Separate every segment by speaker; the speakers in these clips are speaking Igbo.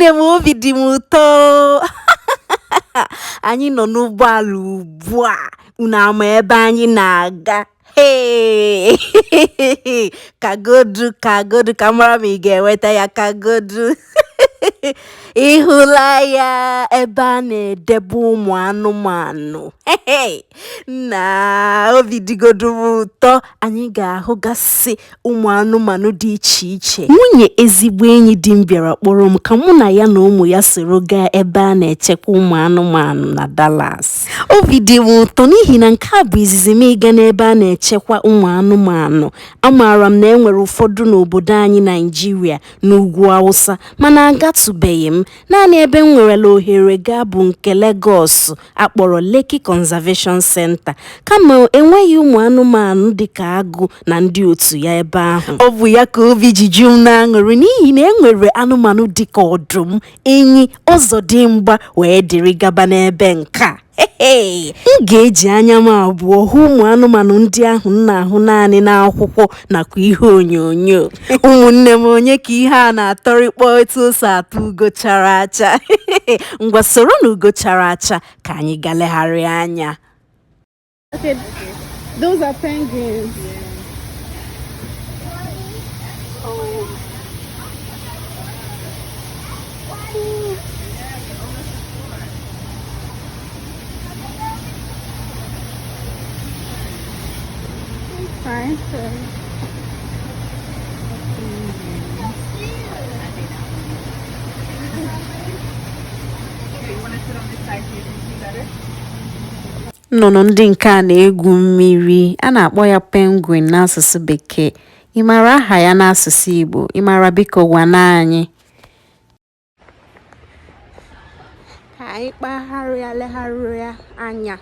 Speaker 1: ụmụnne m obi dị m ụtọ. Anyị nọ n'ụgbọala ugbu a, unu ama ebe anyị na-aga. Hey! Kagodu ka mara ma ị ga-enweta ya kagodu. Ị hụla ya ebe a na-edebe ụmụ anụmanụ. Na obi dịgodu m ụtọ, anyị ga-ahụgasị ụmụ anụmanụ dị iche iche. Nwunye ezigbo enyi di m bịara kpọrọ m ka mụ na ya na ụmụ ya soro gaa ebe a na-echekwa ụmụ anụmanụ na Dallas. Obi dị m ụtọ n'ihi na nke a bụ izizi m ịga n'ebe a na-echekwa ụmụ anụmanụ. Amaara m na e nwere ụfọdụ n'obodo anyị Naịjirịa n'ugwu Awụsa, mana agatụbeghị m. Naanị ebe m nwerela ohere gaa bụ nke Lagos akpọrọ Lekki Conservation Center. Kama enweghị ụmụ anụmanụ dịka agụ na ndị otu ya ebe ahụ. Ọ bụ ya ka obi ji ju m na-aṅụrị n'ihi na enwere anụmanụ dịka ọdụm, enyi, ọzọdimgba wee dịrị gaba n'ebe nke a. M ga-eji anya m abụọ hụ ụmụ anụmanụ ndị ahụ m na-ahụ naanị n'akwụkwọ nakwa ihe onyonyo. Ụmụnne m, onye ka ihe a na-atọrịkpọ etu o si atụ ugo chara acha. Ngwa soro na ugo chara acha ka anyị gaa legharịa anya.
Speaker 2: Okay, those are penguins. Fine.
Speaker 1: Nnụnụ ndị nke a na-egwu mmiri, a na-akpọ ya penguin n'asụsụ Bekee. Ị maara aha ya n'asụsụ Igbo? Ị maara, biko gwa anyị.
Speaker 2: Ka anyị kpagharịa legharịa anya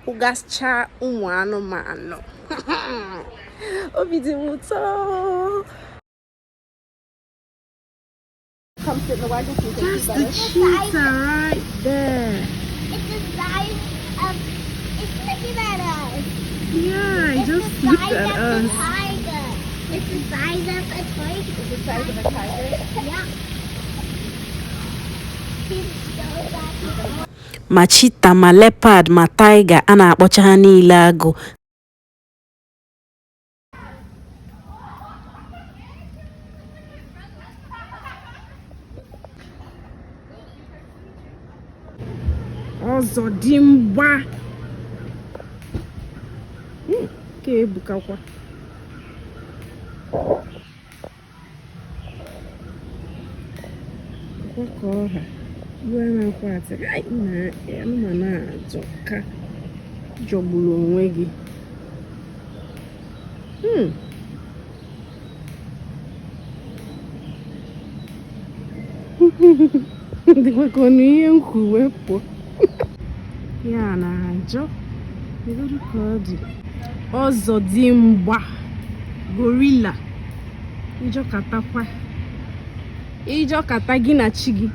Speaker 2: hụgasịcha ụmụ anụmanụ. Obi dị m ụtọ. Come sit in the wagon so you can see better.
Speaker 1: That's the cheetah right there.
Speaker 3: It's the size of, it's looking at us.
Speaker 1: Yeah,
Speaker 3: It's
Speaker 1: just
Speaker 3: the
Speaker 1: looked
Speaker 3: size
Speaker 1: at
Speaker 3: of
Speaker 1: us.
Speaker 3: a tiger. It's the size of a tiger.
Speaker 2: It's the size of a tiger.
Speaker 3: Yeah. He's so bad.
Speaker 1: Ma cheetah, ma leopard, ma tiger, a na-akpọcha ha niile agụ.
Speaker 2: Ọzọdimgba. Ka ebukakwa. Ọkọ ọha. Iwe na-akwa atị. Anụmanụ a ajọka. Jọgburu onwe gị. Dịkwa ka ọnụ ihe nkwu wepụ. Ya na-ajọ. Kedu ka ọ dị? Ọzọdimgba, gorilla, ijọkata gị na chi gị.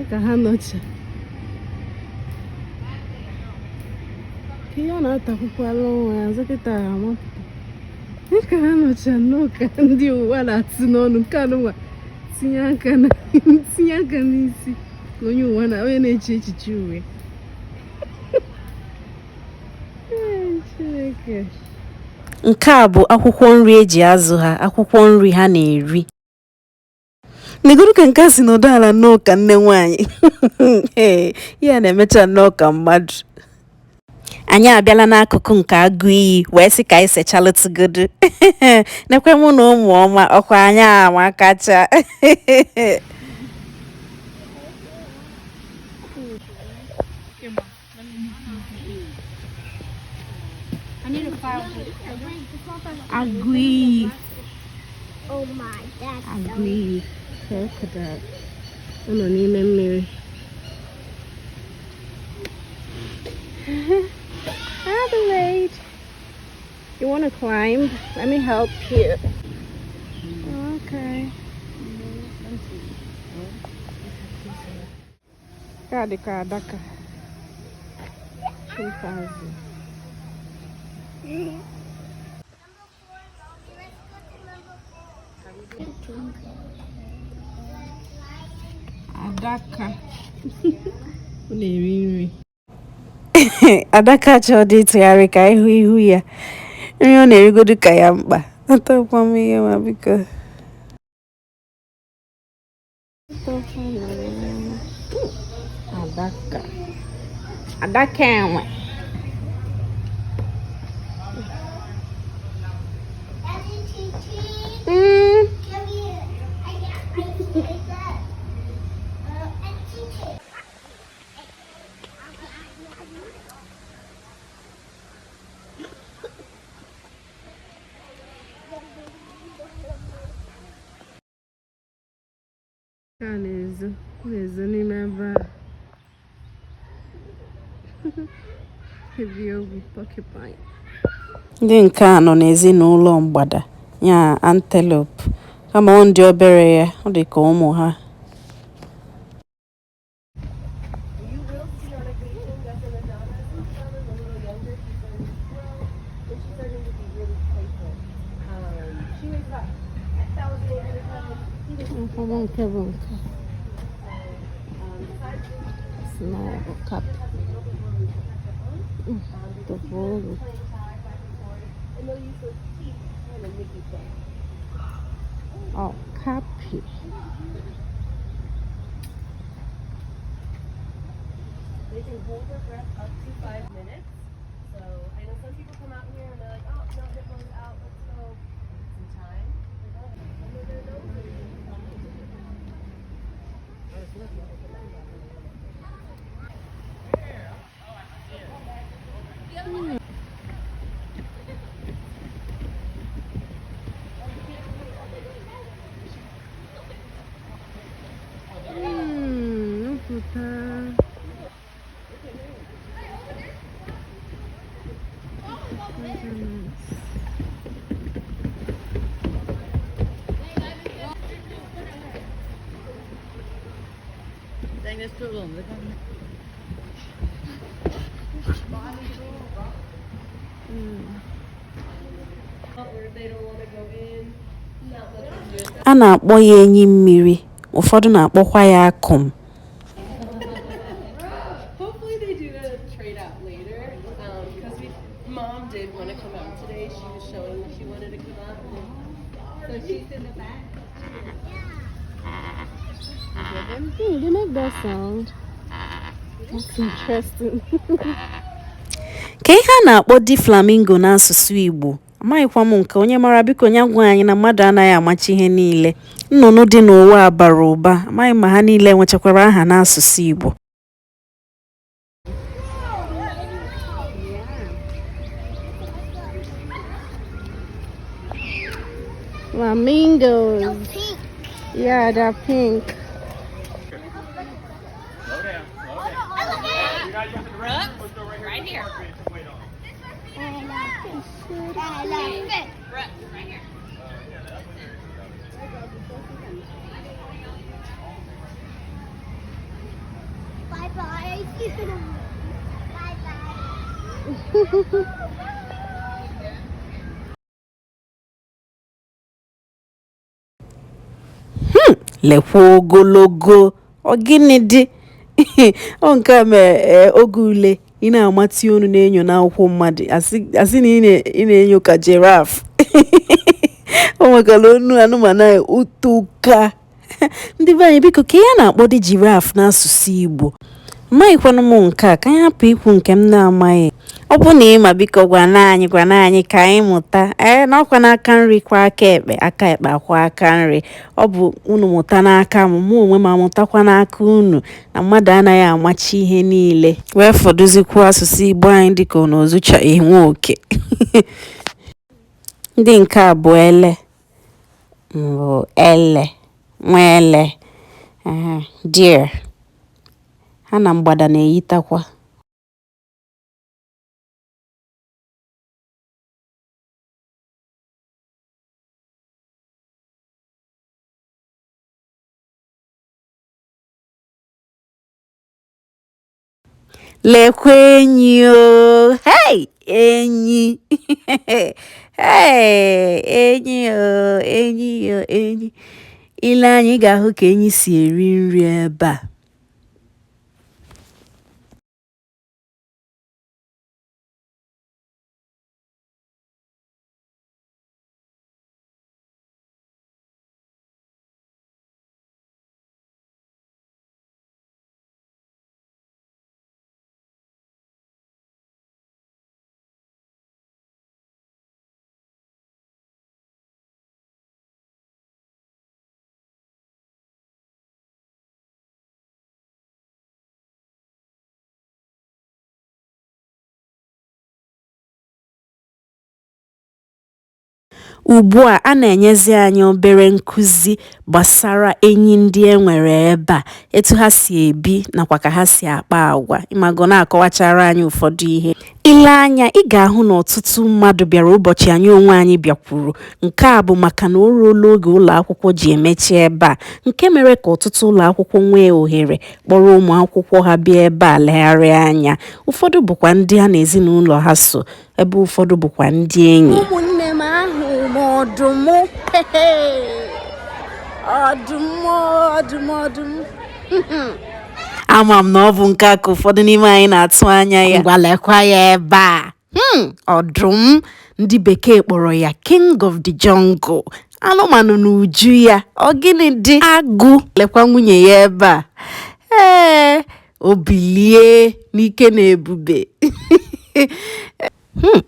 Speaker 2: Ka ha nọcha. Ka ya na-atakwukwala ọnwa ya, ọzọ kịta ha amapụta. Ka ha nọcha nnọọ ka ndị ụwa na-atụ n'ọnụ, nke anụnwa tinye aka n'isi ka onye ụwa na onye na-eche echiche uwe. Chineke.
Speaker 1: Nke a bụ akwụkwọ nri eji azụ ha, akwụkwọ nri ha na-eri. Negoro ka nke a si nọdụ ala nnọọ ka nne nwaanyị. Ya na-emecha nnọọ ka mmadụ. Anyị abịala n'akụkụ nke agụ iyi wee sị ka anyị sechalụtụgodu. Nekwe mụ na ụmụ ọma ọkwa anyị ama kacha. Agụ iyi.
Speaker 3: Oh my, that's
Speaker 2: Agụ iyi. Crocodile. Ọ nọ n'ime mmiri. Adelaide, you want to climb? Let me help you. Okay. Kadaka. Chimpanzee. Adaka. Ọ na-eri nri.
Speaker 1: Adaka chọọ dị ịtụgharị ka ihu ya. Nri ọ na-erigodu ka ya mkpa. Atọkwa m ihe ma biko.
Speaker 2: Adaka. Adaka enwe.
Speaker 3: Come here.
Speaker 2: na-ezo n'ime ebe a. Ebi ogwu porcupine.
Speaker 1: Ndị nke a nọ n'ezinụlọ mgbada ya antelope kama ọ ndị obere ya ọ dị ka ụmụ ha.
Speaker 2: Oh, copy.
Speaker 4: They can hold their breath up to 5 minutes. So I know some people come out here and they're like, oh, no, hippo's out, let's go. Some time.
Speaker 1: A na-akpọ ya enyi mmiri, ụfọdụ na-akpọkwa ya akụm.
Speaker 4: Hopefully they do the trade out later, because mom did want to come out today. She was showing that she wanted to come out. So she's in the back.
Speaker 2: They make that sound. That's interesting.
Speaker 1: Ka ihe a na-akpọ di flamingo n'asụsụ Igbo. Amaghịkwa m nke onye mara biko nya gwa anyị na mmadụ anaghị amachi ihe niile. Nnụnụ dị n'ụwa a bara ụba, amaghị ma ha niile nwechakwara aha n'asụsụ Igbo.
Speaker 2: Flamingos.
Speaker 3: Pink.
Speaker 2: Yeah, they're pink.
Speaker 4: Right here.
Speaker 3: I love it.
Speaker 4: Right here.
Speaker 3: Bye bye. Bye bye.
Speaker 1: Lekwa ogologo, ọ gịnị dị? Ọ nke a mere oge ule ị na-amati onu na-enyo n'akwụkwọ mmadụ asị na ị na-enyo ka giraffe. O nwekara onu anụmanụ utuka. Ndị be anyị biko ka ya na-akpọ dị giraffe n'asụsụ Igbo. Amaghịkwanụ m nke a ka anyị hapụ ikwu nke m na-amaghị. Ọ bụ na ịma biko gwana anyị ka anyị mụta. N'ọkwa n'aka nri kwa aka ekpe akwa aka nri. Ọ bụ unu mụta n'aka m, mụ onwe m amụtakwa n'aka unu na mmadụ anaghị amachi ihe niile. Wee fọdụzikwa asụsụ Igbo anyị dịka ọ na-ozucha enwe oke. Ndị nke a bụ ele, mbụ ele, nwa ele, deer. Ha na mgbada na-eyitakwa. Lekwa enyi o, hey enyi. Hey enyi o, enyi. Ile anyị ga-ahụ ka enyi si eri nri ebe a. Ugbu a na-enyezi anyị obere nkụzi gbasara enyi ndị enwere ebe a, etu ha si ebi nakwa ka ha si akpa agwa. Ịmago na-akọwachara anyị ụfọdụ ihe. Ile anya ị ga-ahụ na ọtụtụ mmadụ bịara ụbọchị anyị onwe anyị bịakwuru. Nke a bụ maka na o ruola oge ụlọ akwụkwọ ji emechi ebe a, nke mere ka ọtụtụ ụlọ akwụkwọ nwee ohere kpọrọ ụmụ akwụkwọ ha bịa ebe a legharịa anya. Ụfọdụ bụkwa ndị ha na ezinụlọ ha so, ebe ụfọdụ bụkwa ndị enyi.
Speaker 2: Ụmụnne m ahụ ọdụm
Speaker 1: Ama m na ọ bụ nke a ka ụfọdụ n'ime anyị na-atụ anya ya.
Speaker 2: ngwa lekwa ya ebe a.
Speaker 1: Ọdụm, ndị bekee kpọrọ ya King of the Jungle. Anụmanụ n'uju ya, ọ gịnị dị? Agụ. Lekwa nwunye ya ebe a. O bilie n'ike na ebube.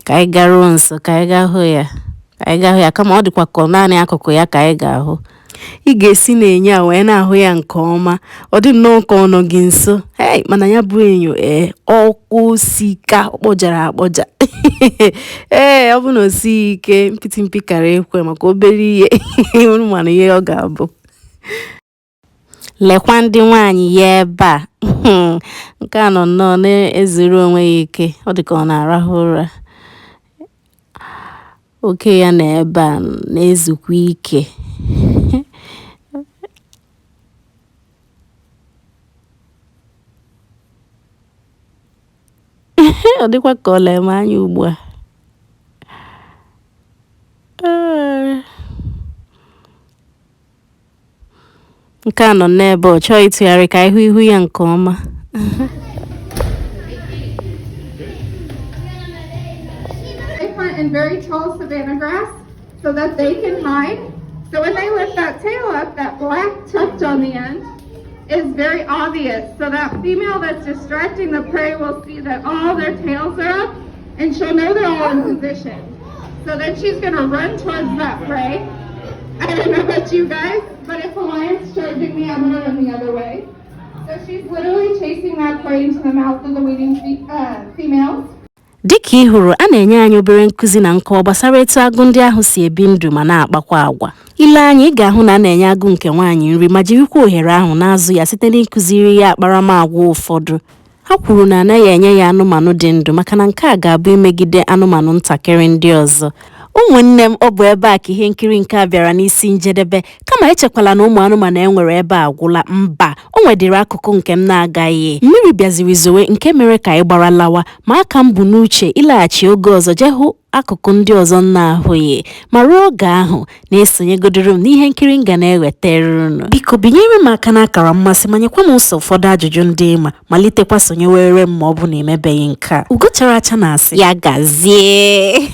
Speaker 1: Ka anyị garuo nso, ka anyị gaa hụ ya, kama ọ dịkwa ka naanị akụkụ ya ka anyị ga-ahụ. Ị ga-esi n'enyo a wee na-ahụ ya nke ọma. Ọ dị nnọọ ka ọ nọ gị nso. Mana ya bụ enyo ọkpụsika, ọ kpọjara akpọja. Ọ bụ na o sighi ike, mpịtị mpi kara ekwe maka obere ihe. Mana ihe ọ ga-abụ. Lekwa ndị nwaanyị ya ebe a. Nke a nọ nnọọ na-ezuru onwe ya ike. Ọ dị ka ọ na-arahụ ụra. Oke ya na ebe a na-ezukwa ike. Ọ dịkwa ka ọ lere m anya ugbu a. Nke a nọ n'ebe ọ chọghị ịtụgharị ka ịhụ ihu ya nke ọma.
Speaker 5: And very tall savanna grass so that they can hide. So when they lift that tail up, that black tuft on the end is very obvious. So that female that's distracting the prey will see that all their tails are up and she'll know they're all in position. So then she's gonna run towards that prey. I don't know about you guys, but if a lion's charging me, I'm gonna run the other way. So she's literally chasing that prey into the mouth of the waiting females.
Speaker 1: Dịka ị hụrụ, a na-enye anyị obere nkụzi na nkọwa gbasara etu agụ ndị ahụ si ebi ndụ ma na-akpakwa agwa. Ile anya ị ga-ahụ na a na-enye agụ nke nwaanyị nri ma jirikwa ohere ahụ na-azụ ya site n'ịkụziri ya akparamagwa ụfọdụ. Ha kwuru na anaghị enye ya anụmanụ dị ndụ maka na nke a ga-abụ imegide anụmanụ ntakịrị ndị ọzọ. Ụmụnne m, ọ bụ ebe a ka ihe nkiri nke a bịara n'isi njedebe. Kama echekwala na ụmụ anụmanụ enwere ebe a gwụla. Mba, o nwedịrị akụkụ nke m na-agaghị. Mmiri bịaziri zowe nke mere ka anyị gbara lawa, ma aka m bụ n'uche ịlaghachi oge ọzọ jee hụ akụkụ ndị ọzọ na-ahụghị. Ma ruo oge ahụ, na-esonyegodoro m n'ihe nkiri m ga na-ewetara unu. Biko binyere m aka n'akara mmasị ma nyekwa m ụsọ ụfọdụ ajụjụ ndị ịma, malitekwa sonyewere m ma ọ bụ na emebeghị nke a. Ugo chara acha na-asị ya gazie.